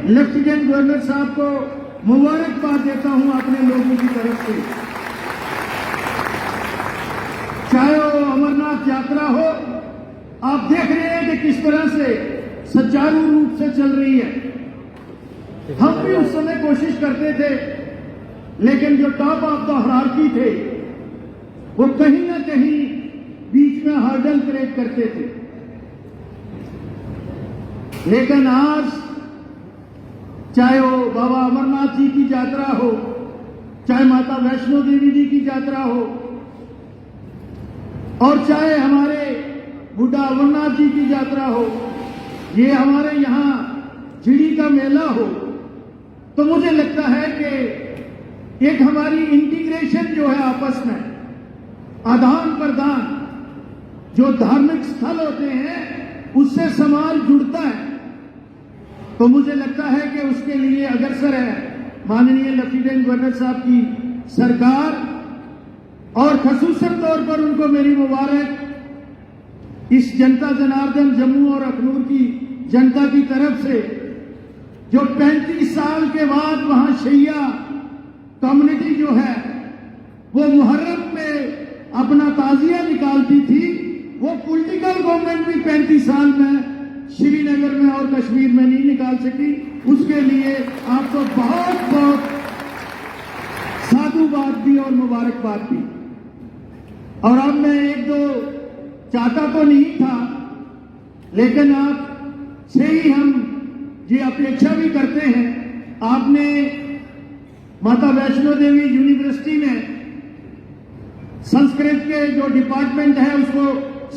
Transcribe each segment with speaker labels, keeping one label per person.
Speaker 1: Lieutenant governor साहब को मुबारकबाद देता हूं अपने लोगों की तरफ से। चाहे वो अमरनाथ यात्रा हो, आप देख रहे हैं कि किस तरह से सुचारू रूप से चल रही है। हम भी उस समय कोशिश करते थे, लेकिन जो टॉप ऑफ द हायरार्की थे वो कहीं ना कहीं बीच में हर्डल क्रिएट करते थे। लेकिन आज चाहे वो बाबा अमरनाथ जी की यात्रा हो, चाहे माता वैष्णो देवी जी की यात्रा हो, और चाहे हमारे बुढ़ा अमरनाथ जी की यात्रा हो, ये हमारे यहाँ झिड़ी का मेला हो, तो मुझे लगता है कि एक हमारी इंटीग्रेशन जो है आपस में, आदान प्रदान, जो धार्मिक स्थल होते हैं उससे समाज जुड़ता है। तो मुझे लगता है कि उसके लिए अग्रसर है माननीय लेफ्टिनेंट गवर्नर साहब की सरकार, और खसूसन तौर पर उनको मेरी मुबारक इस जनता जनार्दन जम्मू और अखनूर की जनता की तरफ से, जो 35 साल के बाद वहां शैया कम्युनिटी जो है वो मुहर्रम में अपना ताजिया निकालती थी, वो पॉलिटिकल गवर्नमेंट भी 35 साल में श्रीनगर में और कश्मीर में नहीं निकाल सकी। उसके लिए आपको बहुत बहुत साधुवाद भी और मुबारकबाद भी। और अब मैं एक दो चाहता तो नहीं था, लेकिन आप से ही हम ये अपेक्षा भी करते हैं। आपने माता वैष्णो देवी यूनिवर्सिटी में संस्कृत के जो डिपार्टमेंट है उसको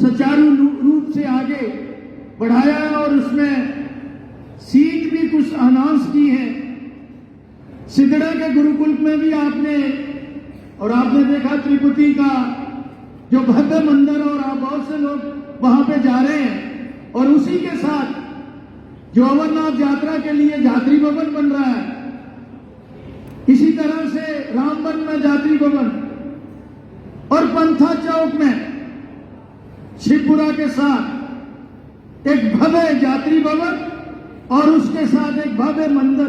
Speaker 1: सुचारू रूप से आगे बढ़ाया है, और उसमें सीट भी कुछ अनाउंस की है। सिद्धड़ा के गुरुकुल में भी आपने, और आपने देखा त्रिपुटी का जो भव्य मंदिर, और आप बहुत से लोग वहां पे जा रहे हैं, और उसी के साथ जो अमरनाथ यात्रा के लिए यात्री भवन बन रहा है, इसी तरह से रामबन में यात्री भवन, और पंथा चौक में शिवपुरा के साथ एक भव्य यात्री भवन और उसके साथ एक भव्य मंदिर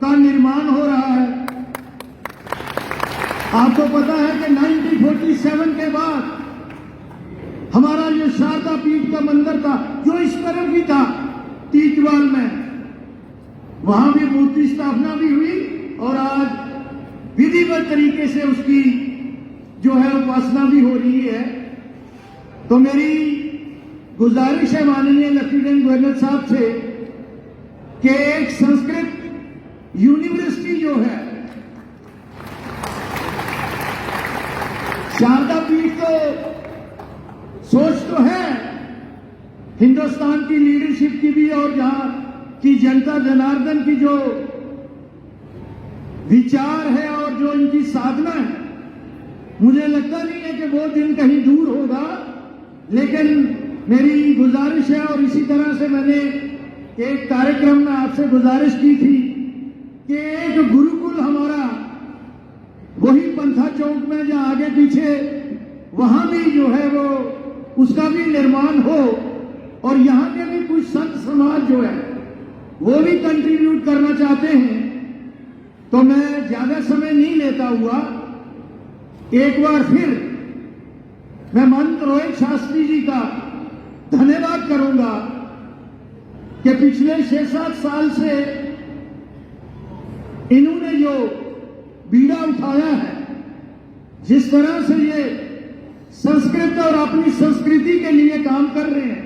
Speaker 1: का निर्माण हो रहा है। आपको पता है कि 1947 के बाद हमारा जो शारदा पीठ का मंदिर था, जो इस तरफ भी था तीजवाल में, वहां भी मूर्ति स्थापना भी हुई, और आज विधिवत तरीके से उसकी जो है उपासना भी हो रही है। तो मेरी गुजारिश है माननीय लेफ्टिनेंट गवर्नर साहब से कि एक संस्कृत यूनिवर्सिटी जो है, शारदा पीठ तो सोच तो है हिंदुस्तान की लीडरशिप की भी, और जहां की जनता जनार्दन की जो विचार है और जो इनकी साधना है, मुझे लगता नहीं है कि वो दिन कहीं दूर होगा। लेकिन मेरी गुजारिश है, और इसी तरह से मैंने एक कार्यक्रम में आपसे गुजारिश की थी कि एक गुरुकुल हमारा वही पंथा चौक में जहां आगे पीछे, वहां भी जो है वो उसका भी निर्माण हो, और यहां के भी कुछ संत समाज जो है वो भी कंट्रीब्यूट करना चाहते हैं। तो मैं ज्यादा समय नहीं लेता हुआ एक बार फिर मैं महंत रोहित शास्त्री जी का धन्यवाद करूंगा कि पिछले 6-7 साल से इन्होंने जो बीड़ा उठाया है, जिस तरह से ये संस्कृत और अपनी संस्कृति के लिए काम कर रहे हैं,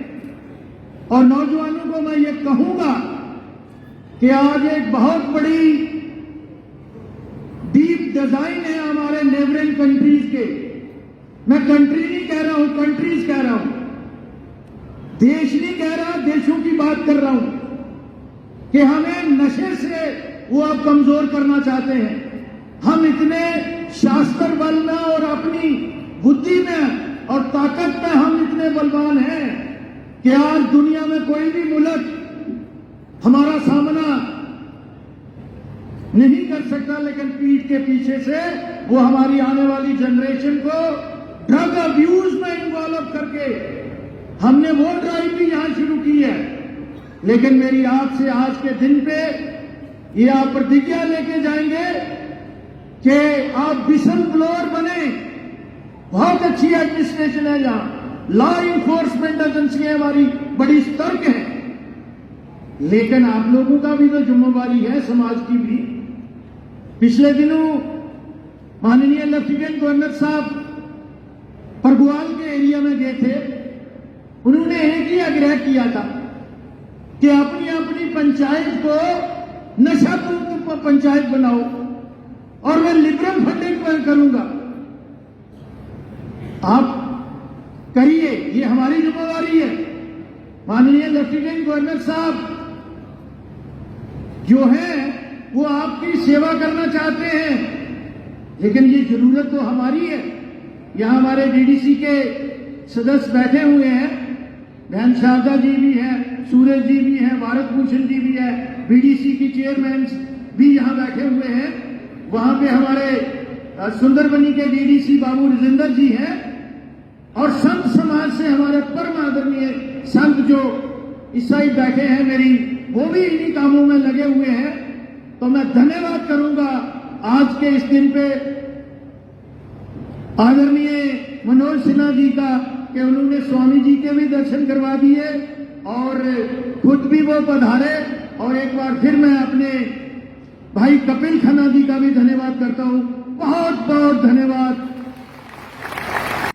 Speaker 1: और नौजवानों को मैं ये कहूंगा कि आज एक बहुत बड़ी डीप डिजाइन है हमारे नेबरिंग कंट्रीज के। मैं कंट्री नहीं कह रहा हूं, कंट्रीज कह रहा हूं, देश नहीं कह रहा, देशों की बात कर रहा हूं कि हमें नशे से वो अब कमजोर करना चाहते हैं। हम इतने शास्त्र बल में और अपनी बुद्धि में और ताकत में हम इतने बलवान हैं कि आज दुनिया में कोई भी मुल्क हमारा सामना नहीं कर सकता, लेकिन पीठ के पीछे से वो हमारी आने वाली जनरेशन को ड्रग अब्यूज में इन्वॉल्व करके हमने वो ड्राइव भी यहां शुरू की है। लेकिन मेरी आपसे आज के दिन पे ये आप प्रतिज्ञा लेके जाएंगे कि आप विसल ब्लोअर बने। बहुत अच्छी एडमिनिस्ट्रेशन है, जहां लॉ इन्फोर्समेंट एजेंसियां हमारी बड़ी सतर्क हैं, लेकिन आप लोगों का भी तो जिम्मेवारी है, समाज की भी। पिछले दिनों माननीय लेफ्टिनेंट गवर्नर साहब परगुआल के एरिया में गए थे। उन्होंने एक ही आग्रह किया था कि अपनी अपनी पंचायत को नशा मुक्त पंचायत बनाओ और मैं लिबरल फंडिंग करूंगा। आप करिए, ये हमारी जिम्मेवारी है। माननीय लेफ्टिनेंट गवर्नर साहब जो हैं वो आपकी सेवा करना चाहते हैं, लेकिन ये जरूरत तो हमारी है। यहां हमारे डीडीसी के सदस्य बैठे हुए हैं, बहन शारदा जी भी हैं, सूरज जी भी हैं, भारत भूषण जी भी है, बीडीसी की चेयरमैन भी यहां बैठे हुए हैं। वहां पे हमारे सुंदरबनी के डीडीसी बाबू राजेंद्र जी हैं, और संत समाज से हमारे परम आदरणीय संत जो इस साइड बैठे हैं मेरी, वो भी इन्हीं कामों में लगे हुए हैं। तो मैं धन्यवाद करूंगा आज के इस दिन पे आदरणीय मनोज सिन्हा जी का कि उन्होंने स्वामी जी के भी दर्शन करवा दिए और खुद भी वो पधारे। और एक बार फिर मैं अपने भाई कपिल खन्ना जी का भी धन्यवाद करता हूं। बहुत बहुत धन्यवाद।